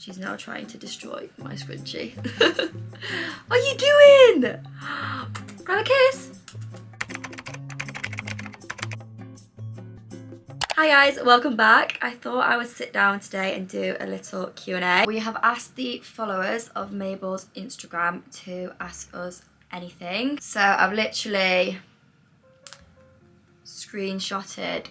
She's now trying to destroy my scrunchie. What are you doing? Grab a kiss. Hi guys, welcome back. I thought I would sit down today and do a little Q&A. We have asked the followers of Mabel's Instagram to ask us anything. So I've literally screenshotted.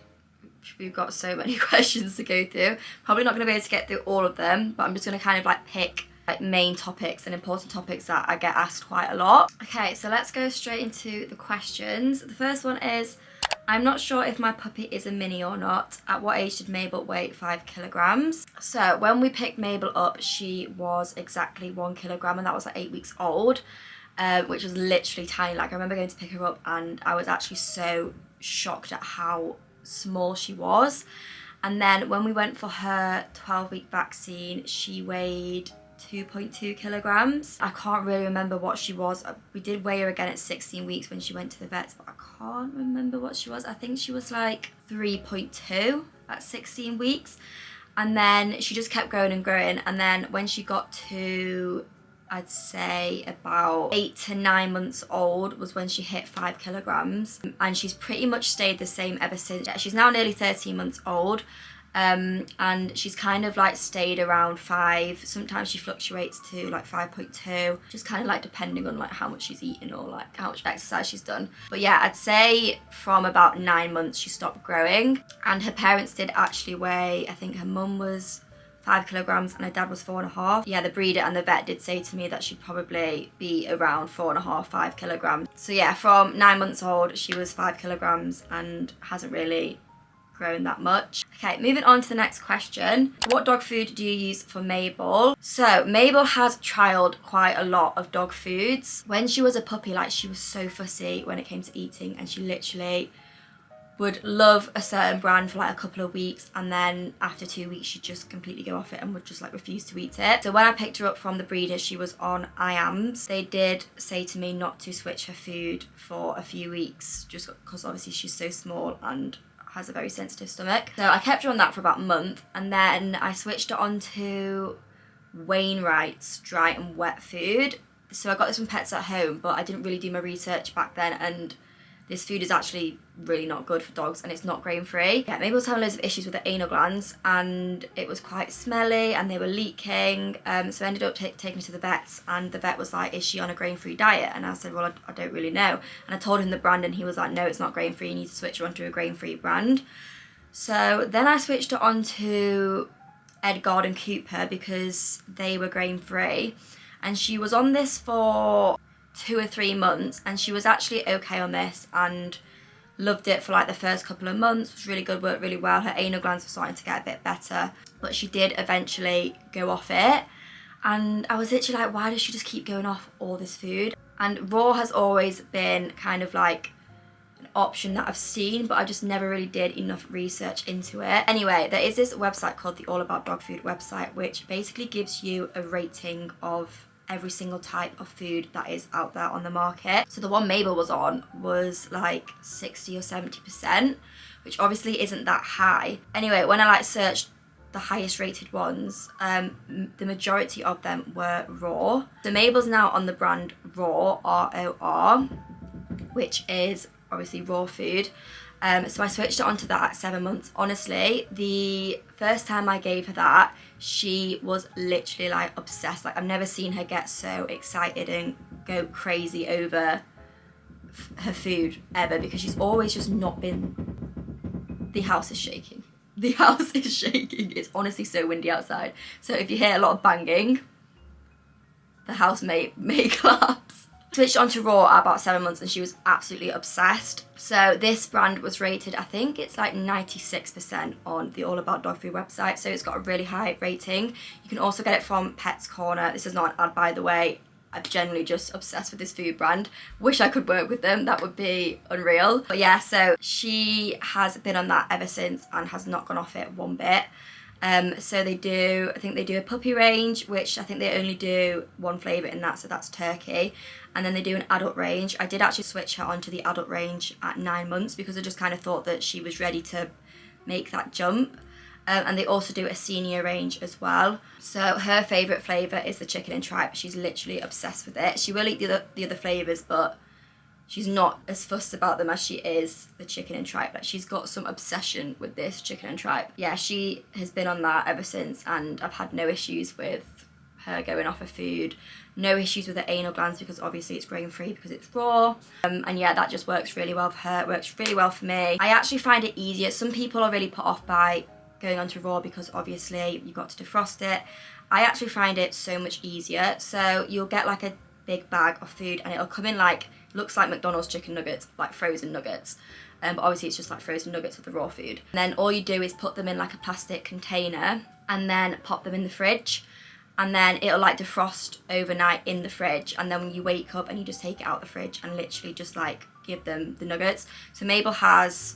We've got so many questions to go through. Probably not going to be able to get through all of them, but I'm just going to kind of like pick like main topics and important topics that I get asked quite a lot. Okay, so let's go straight into the questions. The first one is, I'm not sure if my puppy is a mini or not. At what age did Mabel weigh 5 kilograms? So when we picked Mabel up, she was exactly 1 kilogram, and that was like 8 weeks old, which was literally tiny. Like I remember going to pick her up and I was actually so shocked at how small she was. And then when we went for her 12-week vaccine, she weighed 2.2 kilograms. I can't really remember what she was. We did weigh her again at 16 weeks when she went to the vets, but I can't remember what she was. I think she was like 3.2 at 16 weeks. And then she just kept growing and growing. And then when she got to, I'd say about 8 to 9 months old was when she hit 5 kilograms. And she's pretty much stayed the same ever since. She's now nearly 13 months old. And she's kind of like stayed around 5. Sometimes she fluctuates to like 5.2, just kind of like depending on like how much she's eaten or like how much exercise she's done. But yeah, I'd say from about 9 months she stopped growing. And her parents did actually weigh, I think her mum was 5 kilograms and her dad was 4.5. Yeah, the breeder and the vet did say to me that she'd probably be around 4.5, 5 kilograms. So yeah, from 9 months old she was 5 kilograms and hasn't really grown that much. Okay, moving on to the next question. What dog food do you use for Mabel? So Mabel has trialed quite a lot of dog foods. When she was a puppy, like she was so fussy when it came to eating, and she literally would love a certain brand for like a couple of weeks, and then after 2 weeks she'd just completely go off it and would just like refuse to eat it. So when I picked her up from the breeder, she was on IAMS. They did say to me not to switch her food for a few weeks, just because obviously she's so small and has a very sensitive stomach. So I kept her on that for about a month, and then I switched her onto Wainwright's dry and wet food. So I got this from Pets at Home, but I didn't really do my research back then, and this food is actually really not good for dogs, and it's not grain-free. Yeah, Mabel was having loads of issues with her anal glands, and it was quite smelly and they were leaking. So I ended up taking her to the vets, and the vet was like, is she on a grain-free diet? And I said, well, I don't really know. And I told him the brand, and he was like, no, it's not grain-free, you need to switch her onto a grain-free brand. So then I switched her onto Edgard and Cooper because they were grain-free, and she was on this for 2 or 3 months, and she was actually okay on this and loved it for like the first couple of months. It was really good, worked really well. Her anal glands were starting to get a bit better, but she did eventually go off it. And I was literally like, why does she just keep going off all this food? And raw has always been kind of like an option that I've seen, but I just never really did enough research into it. Anyway, there is this website called the All About Dog Food website, which basically gives you a rating of every single type of food that is out there on the market. So the one Mabel was on was like 60 or 70%, which obviously isn't that high. Anyway, when I like searched the highest rated ones, the majority of them were raw. So Mabel's now on the brand Raw, R-O-R, which is obviously raw food. So I switched it onto that at 7 months. Honestly, the first time I gave her that, she was literally like obsessed. Like I've never seen her get so excited and go crazy over her food ever, because she's always just not been... The house is shaking. The house is shaking. It's honestly so windy outside. So if you hear a lot of banging, the house may collapse. Switched onto raw at about 7 months, and she was absolutely obsessed. So this brand was rated, I think it's like 96% on the All About Dog Food website, so it's got a really high rating. You can also get it from Pets Corner. This is not an ad, by the way. I'm generally just obsessed with this food brand. Wish I could work with them, that would be unreal. But yeah, so she has been on that ever since and has not gone off it one bit. So they do, I think they do a puppy range, which I think they only do one flavour in that, so that's turkey. And then they do an adult range. I did actually switch her onto the adult range at 9 months because I just kind of thought that she was ready to make that jump. And they also do a senior range as well. So her favourite flavour is the chicken and tripe. She's literally obsessed with it. She will eat the other flavours, but she's not as fussed about them as she is the chicken and tripe. Like, she's got some obsession with this chicken and tripe. Yeah, she has been on that ever since, and I've had no issues with her going off of food. No issues with her anal glands, because obviously it's grain free because it's raw. And yeah, that just works really well for her. It works really well for me. I actually find it easier. Some people are really put off by going on to raw because obviously you've got to defrost it. I actually find it so much easier. So you'll get like a big bag of food and it'll come in like, looks like McDonald's chicken nuggets, like frozen nuggets. But obviously it's just like frozen nuggets of the raw food. And then all you do is put them in like a plastic container and then pop them in the fridge. And then it'll like defrost overnight in the fridge. And then when you wake up and you just take it out the fridge and literally just like give them the nuggets. So Mabel has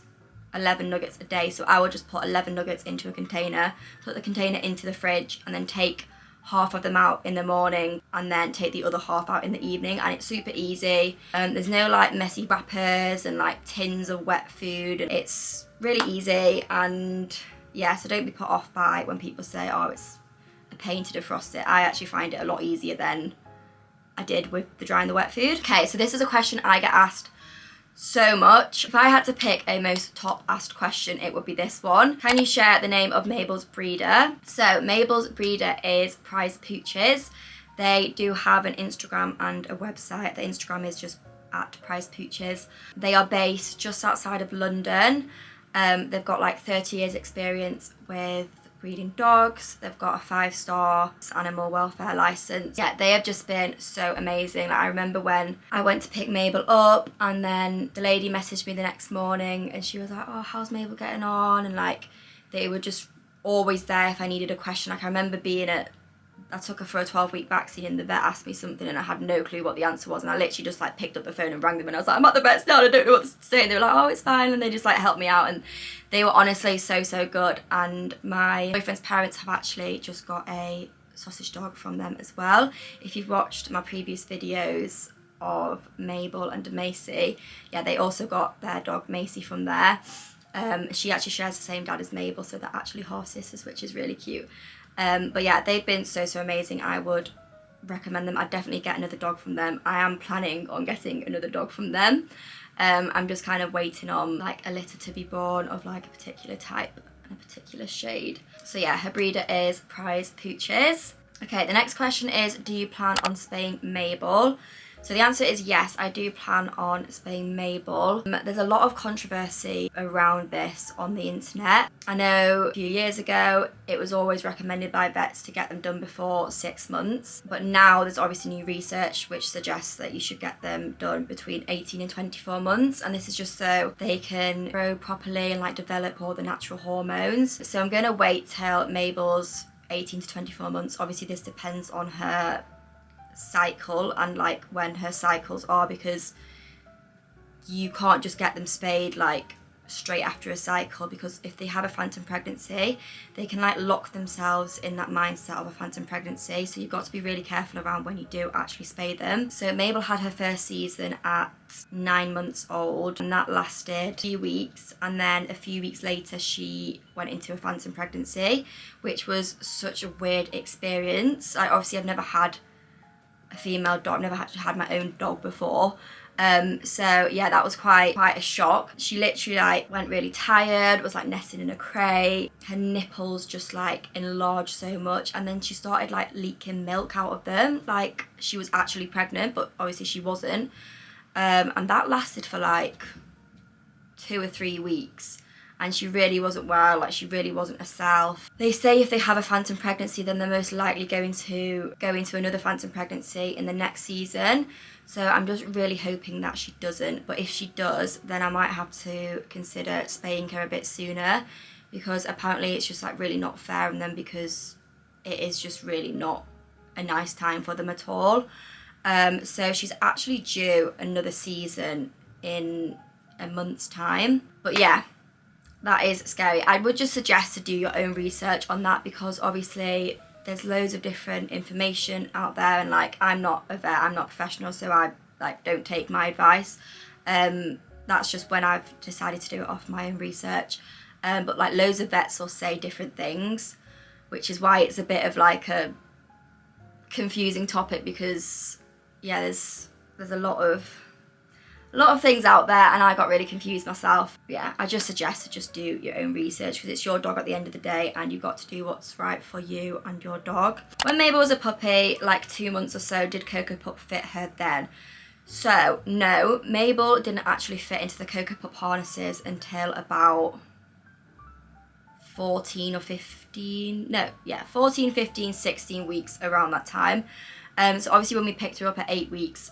11 nuggets a day, so I will just put 11 nuggets into a container, put the container into the fridge, and then take half of them out in the morning and then take the other half out in the evening. And it's super easy. There's no like messy wrappers and like tins of wet food. It's really easy, and yeah, so don't be put off by when people say, oh, it's a pain to defrost it. I actually find it a lot easier than I did with the dry and the wet food. Okay, so this is a question I get asked so much. If I had to pick a most top asked question, it would be this one. Can you share the name of Mabel's breeder? So Mabel's breeder is Prize Pooches. They do have an Instagram and a website. The Instagram is just at Prize Pooches. They are based just outside of London. They've got like 30 years experience with breeding dogs. They've got a 5-star animal welfare license. Yeah, they have just been so amazing. Like, I remember when I went to pick Mabel up and then the lady messaged me the next morning and she was like, oh, how's Mabel getting on? And like, they were just always there if I needed a question. Like, I remember I took her for a 12-week vaccine and the vet asked me something and I had no clue what the answer was, and I literally just like picked up the phone and rang them and I was like, I'm at the vet's now, I don't know what to say, and they were like, oh, it's fine, and they just like helped me out, and they were honestly so good. And my boyfriend's parents have actually just got a sausage dog from them as well. If you've watched my previous videos of Mabel and Macy, yeah, they also got their dog Macy from there. She actually shares the same dad as Mabel, so they're actually half sisters, which is really cute. But yeah, they've been so amazing. I would recommend them. I'd definitely get another dog from them. I am planning on getting another dog from them. I'm just kind of waiting on like a litter to be born of like a particular type and a particular shade. So yeah, her breeder is Prize Pooches. Okay, the next question is, do you plan on spaying Mabel? So the answer is yes, I do plan on spaying Mabel. There's a lot of controversy around this on the internet. I know a few years ago it was always recommended by vets to get them done before 6 months, but now there's obviously new research which suggests that you should get them done between 18 and 24 months, and this is just so they can grow properly and like develop all the natural hormones. So I'm going to wait till Mabel's 18 to 24 months. Obviously this depends on her cycle and like when her cycles are, because you can't just get them spayed like straight after a cycle, because if they have a phantom pregnancy they can like lock themselves in that mindset of a phantom pregnancy. So you've got to be really careful around when you do actually spay them. So Mabel had her first season at 9 months old, and that lasted a few weeks, and then a few weeks later she went into a phantom pregnancy, which was such a weird experience. Obviously I've never had a female dog, I've never had my own dog before. So yeah, that was quite a shock. She literally like went really tired, was like nesting in a crate, her nipples just like enlarged so much, and then she started like leaking milk out of them, like she was actually pregnant, but obviously she wasn't. And that lasted for like 2 or 3 weeks. And she really wasn't well, like she really wasn't herself. They say if they have a phantom pregnancy then they're most likely going to go into another phantom pregnancy in the next season. So I'm just really hoping that she doesn't, but if she does then I might have to consider spaying her a bit sooner, because apparently it's just like really not fair on them, because it is just really not a nice time for them at all. So she's actually due another season in a month's time. But yeah, that is scary. I would just suggest to do your own research on that, because obviously there's loads of different information out there, and like I'm not a vet, I'm not professional, so I like don't take my advice. That's just when I've decided to do it off my own research. but like loads of vets will say different things, which is why it's a bit of like a confusing topic, because yeah, there's a lot of things out there, and I got really confused myself. Yeah, I just suggest to just do your own research, because it's your dog at the end of the day, and you've got to do what's right for you and your dog. When Mabel was a puppy, like 2 months or so, did Cocoa Pup fit her then? So no, Mabel didn't actually fit into the Cocoa Pup harnesses until about 14 or 15, no, yeah, 14, 15, 16 weeks, around that time. So obviously when we picked her up at 8 weeks,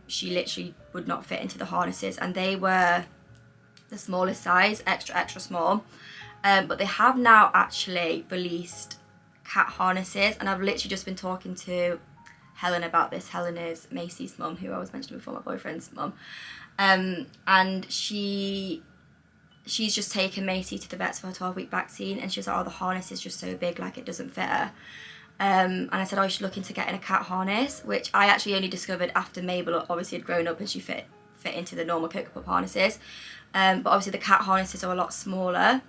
she literally would not fit into the harnesses, and they were the smallest size, extra small. But they have now actually released cat harnesses, and I've literally just been talking to Helen about this. Helen is Macy's mum, who I was mentioning before, my boyfriend's mum. And she's just taken Macy to the vets for her 12-week vaccine, and she was like, oh, the harness is just so big, like it doesn't fit her. And I said, oh, you should look into getting a cat harness, which I actually only discovered after Mabel obviously had grown up and she fit into the normal Cocoa Pup harnesses. But obviously the cat harnesses are a lot smaller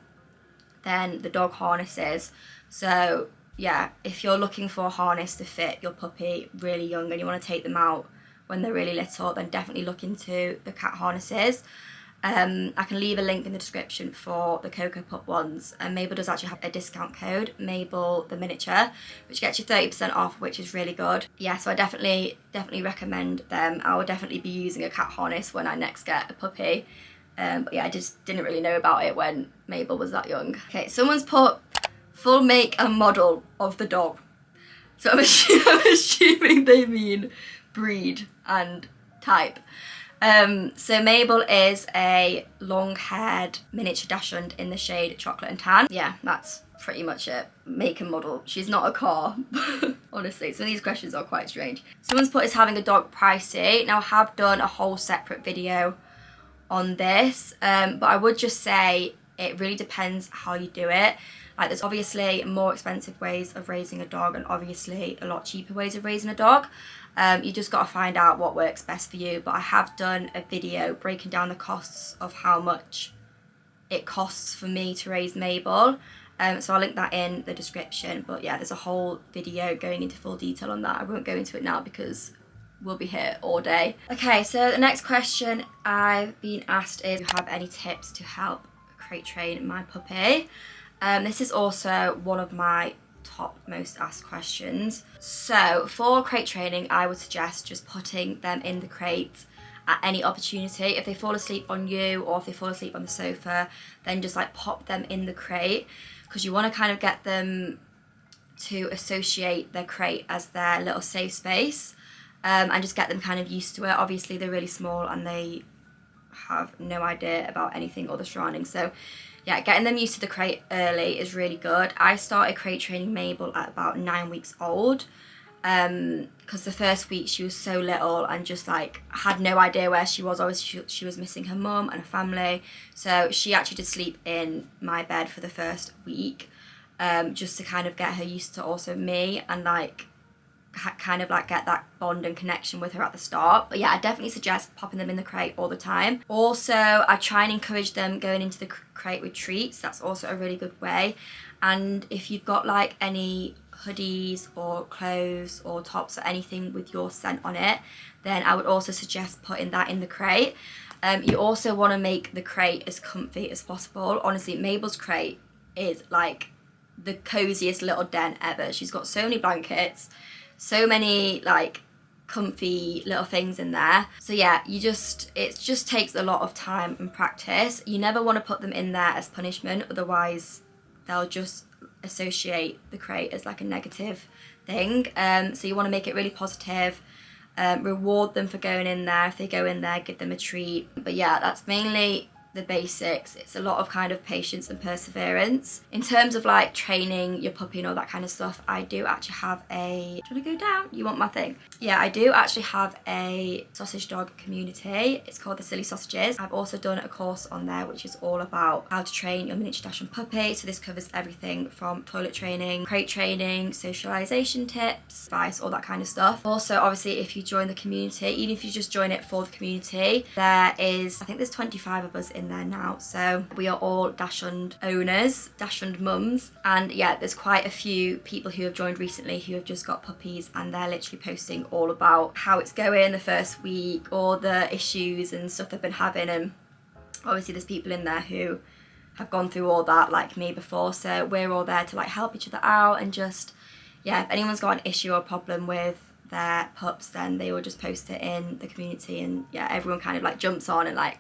than the dog harnesses. So yeah, if you're looking for a harness to fit your puppy really young and you want to take them out when they're really little, then definitely look into the cat harnesses. I can leave a link in the description for the Cocoa Pup ones, and Mabel does actually have a discount code, Mabel.the.miniature, which gets you 30% off, which is really good. Yeah, so I definitely recommend them. I will definitely be using a cat harness when I next get a puppy. But yeah, I just didn't really know about it when Mabel was that young. Okay, someone's put full make and model of the dog. So I'm assuming they mean breed and type. So Mabel is a long-haired miniature Dachshund in the shade chocolate and tan. Yeah, that's pretty much it. Make and model. She's not a car, honestly. Some of these questions are quite strange. Someone's put, is having a dog pricey? Now I have done a whole separate video on this, but I would just say it really depends how you do it. Like, there's obviously more expensive ways of raising a dog and obviously a lot cheaper ways of raising a dog. You just got to find out what works best for you. But I have done a video breaking down the costs of how much it costs for me to raise Mabel. So I'll link that in the description. But yeah, there's a whole video going into full detail on that. I won't go into it now because we'll be here all day. Okay, so the next question I've been asked is, do you have any tips to help crate train my puppy? This is also one of my top most asked questions. So for crate training, I would suggest just putting them in the crate at any opportunity. If they fall asleep on you or if they fall asleep on the sofa, then just like pop them in the crate, because you want to kind of get them to associate their crate as their little safe space, and just get them kind of used to it. Obviously they're really small and they have no idea about anything or the surroundings, so yeah, getting them used to the crate early is really good. I started crate training Mabel at about 9 weeks old, because the first week she was so little and just like had no idea where she was. Obviously she was missing her mum and her family, so she actually did sleep in my bed for the first week, just to kind of get her used to also me and like kind of like get that bond and connection with her at the start. But yeah, I definitely suggest popping them in the crate all the time. Also, I try and encourage them going into the crate with treats. That's also a really good way. And if you've got like any hoodies or clothes or tops or anything with your scent on it, then I would also suggest putting that in the crate. You also want to make the crate as comfy as possible. Honestly, Mabel's crate is like the coziest little den ever. She's got so many blankets, so many like comfy little things in there. So yeah, it just takes a lot of time and practice. You never want to put them in there as punishment, otherwise they'll just associate the crate as like a negative thing. So you want to make it really positive. Reward them for going in there. If they go in there, give them a treat. But yeah, that's mainly the basics. It's a lot of kind of patience and perseverance. In terms of like training your puppy and all that kind of stuff, I do actually have a, do you want to go down? You want my thing? Yeah, I do actually have a sausage dog community. It's called the Silly Sausages. I've also done a course on there which is all about how to train your miniature Dachshund puppy. So this covers everything from toilet training, crate training, socialization tips, advice, all that kind of stuff. Also, obviously, if you join the community, even if you just join it for the community, there is, I think there's 25 of us in in there now. So we are all Dachshund owners, Dachshund mums, and yeah, there's quite a few people who have joined recently who have just got puppies, and they're literally posting all about how it's going the first week, all the issues and stuff they've been having, and obviously there's people in there who have gone through all that like me before, so we're all there to like help each other out, and just, yeah, if anyone's got an issue or problem with their pups, then they will just post it in the community, and yeah, everyone kind of like jumps on and like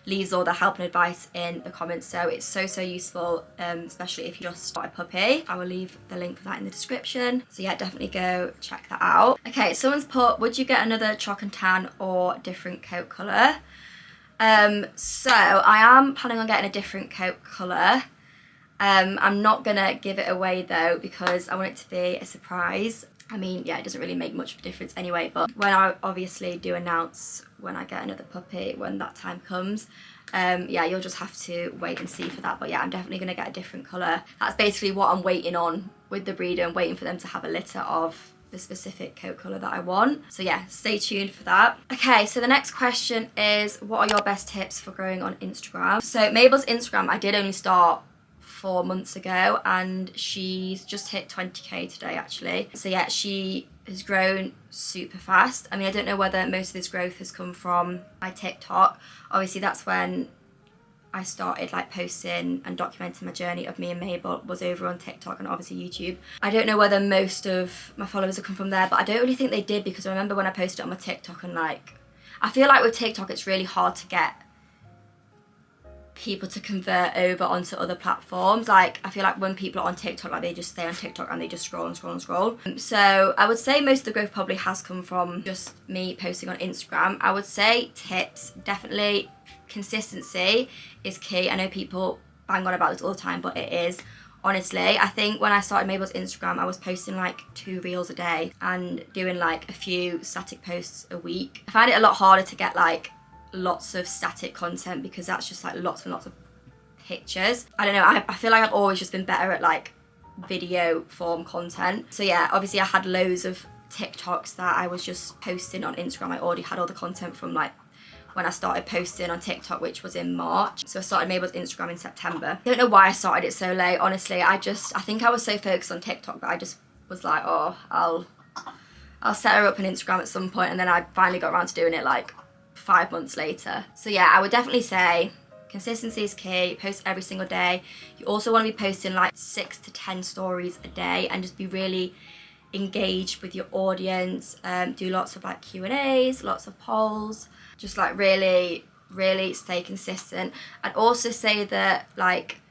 leaves all their help and advice in the comments. So it's so useful, especially if you just got a puppy. I will leave the link for that in the description, so yeah, definitely go check that out. Okay, someone's put, would you get another chalk and tan or different coat colour? So I am planning on getting a different coat colour. I'm not gonna give it away though, because I want it to be a surprise. I mean, yeah, it doesn't really make much of a difference anyway, but when I obviously do announce when I get another puppy, when that time comes, yeah, you'll just have to wait and see for that. But yeah, I'm definitely gonna get a different colour. That's basically what I'm waiting on with the breeder. I'm waiting for them to have a litter of the specific coat colour that I want. So yeah, stay tuned for that. Okay, so the next question is, what are your best tips for growing on Instagram? So Mabel's Instagram, I did only start 4 months ago, and she's just hit 20k today actually. So yeah, she has grown super fast. I mean, I don't know whether most of this growth has come from my TikTok. Obviously that's when I started like posting and documenting my journey of me and Mabel, was over on TikTok and obviously YouTube. I don't know whether most of my followers have come from there, but I don't really think they did, because I remember when I posted it on my TikTok, and like, I feel like with TikTok it's really hard to get people to convert over onto other platforms. Like, I feel like when people are on TikTok, like they just stay on TikTok and they just scroll and scroll and scroll. So I would say most of the growth probably has come from just me posting on Instagram. I would say tips, definitely consistency is key. I know people bang on about this all the time, but it is. Honestly, I think when I started Mabel's Instagram, I was posting like 2 reels a day and doing like a few static posts a week. I find it a lot harder to get like lots of static content, because that's just like lots and lots of pictures. I don't know, I feel like I've always just been better at like video form content. So yeah, obviously I had loads of TikToks that I was just posting on Instagram. I already had all the content from like when I started posting on TikTok, which was in March. So I started Mabel's Instagram in September. I don't know why I started it so late, honestly. I think I was so focused on TikTok that I just was like, oh, I'll set her up on Instagram at some point, and then I finally got around to doing it like 5 months later. So yeah, I would definitely say consistency is key. Post every single day. You also want to be posting like 6 to 10 stories a day, and just be really engaged with your audience. Do lots of like Q&As, lots of polls, just like really stay consistent. I'd also say that like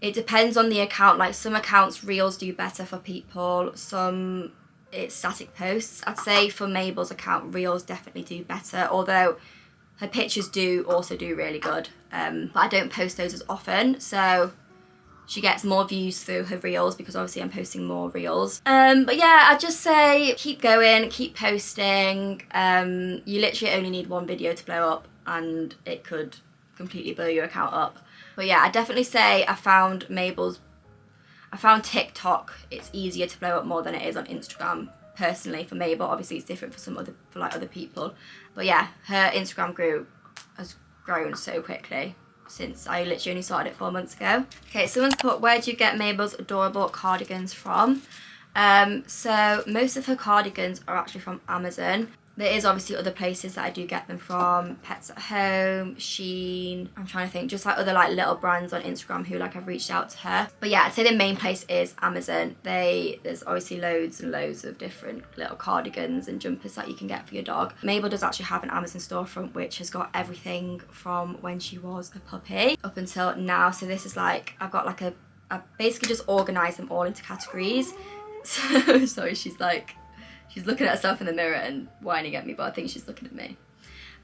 it depends on the account. Like some accounts, reels do better for people, some it's static posts. I'd say for Mabel's account, reels definitely do better, although her pictures do also do really good, but I don't post those as often, so she gets more views through her reels, because obviously I'm posting more reels. But yeah, I'd just say keep going, keep posting. You literally only need one video to blow up, and it could completely blow your account up. But yeah, I definitely say I found TikTok, it's easier to blow up more than it is on Instagram, personally, for Mabel. Obviously it's different for other people. But yeah, her Instagram has grown so quickly since I literally only started it 4 months ago. Okay, someone's put, where do you get Mabel's adorable cardigans from? So most of her cardigans are actually from Amazon. There is obviously other places that I do get them from, Pets at Home, Shein. I'm trying to think, just like other like little brands on Instagram who like I've reached out to her. But yeah, I'd say the main place is Amazon. There's obviously loads and loads of different little cardigans and jumpers that you can get for your dog. Mabel does actually have an Amazon storefront which has got everything from when she was a puppy up until now. So this is like, I've got like I basically just organised them all into categories. So sorry, she's looking at herself in the mirror and whining at me, but I think she's looking at me.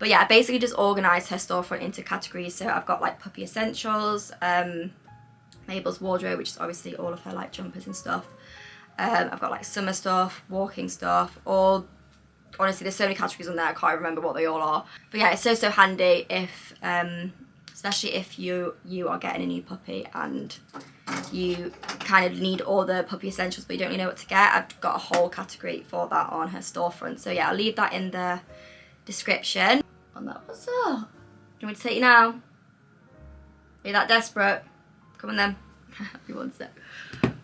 But yeah, I basically just organised her storefront into categories. So I've got like puppy essentials, Mabel's wardrobe, which is obviously all of her like jumpers and stuff. I've got like summer stuff, walking stuff, all, honestly there's so many categories on there, I can't remember what they all are. But yeah, it's so handy if, especially if you are getting a new puppy and you kind of need all the puppy essentials but you don't really know what to get. I've got a whole category for that on her storefront. So yeah, I'll leave that in the description. On that, what's up? Do you want me to take you now? Are you that desperate? Come on then. Happy one sec.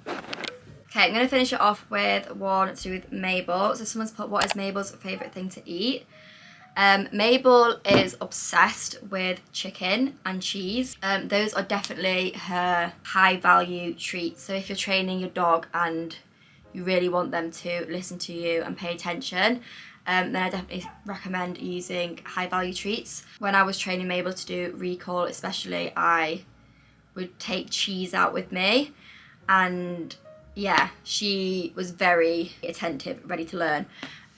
Okay, I'm going to finish it off with one to do with Mabel. So someone's put, what is Mabel's favourite thing to eat? Mabel is obsessed with chicken and cheese. Those are definitely her high value treats. So if you're training your dog and you really want them to listen to you and pay attention, then I definitely recommend using high value treats. When I was training Mabel to do recall especially, I would take cheese out with me, and yeah, she was very attentive, ready to learn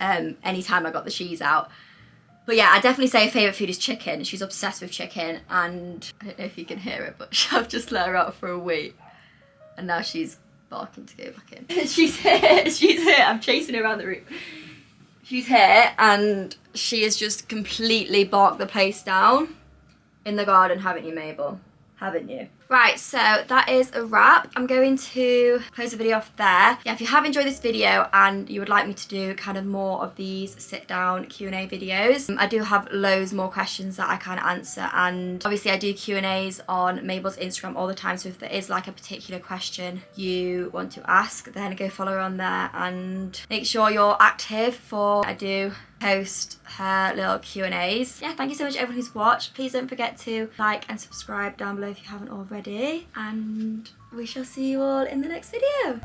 anytime I got the cheese out. But yeah, I definitely say her favourite food is chicken. She's obsessed with chicken, and I don't know if you can hear it, but I've just let her out for a wee, and now she's barking to go back in. She's here, she's here. I'm chasing her around the room. She's here, and she has just completely barked the place down in the garden, haven't you, Mabel? Haven't you? Right, so that is a wrap. I'm going to close the video off there. Yeah, if you have enjoyed this video and you would like me to do kind of more of these sit down Q&A videos, I do have loads more questions that I can answer, and obviously I do Q&As on Mabel's Instagram all the time, so if there is like a particular question you want to ask, then go follow her on there and make sure you're active for I do post her little Q&As. Yeah, thank you so much everyone who's watched. Please don't forget to like and subscribe down below if you haven't already, and we shall see you all in the next video.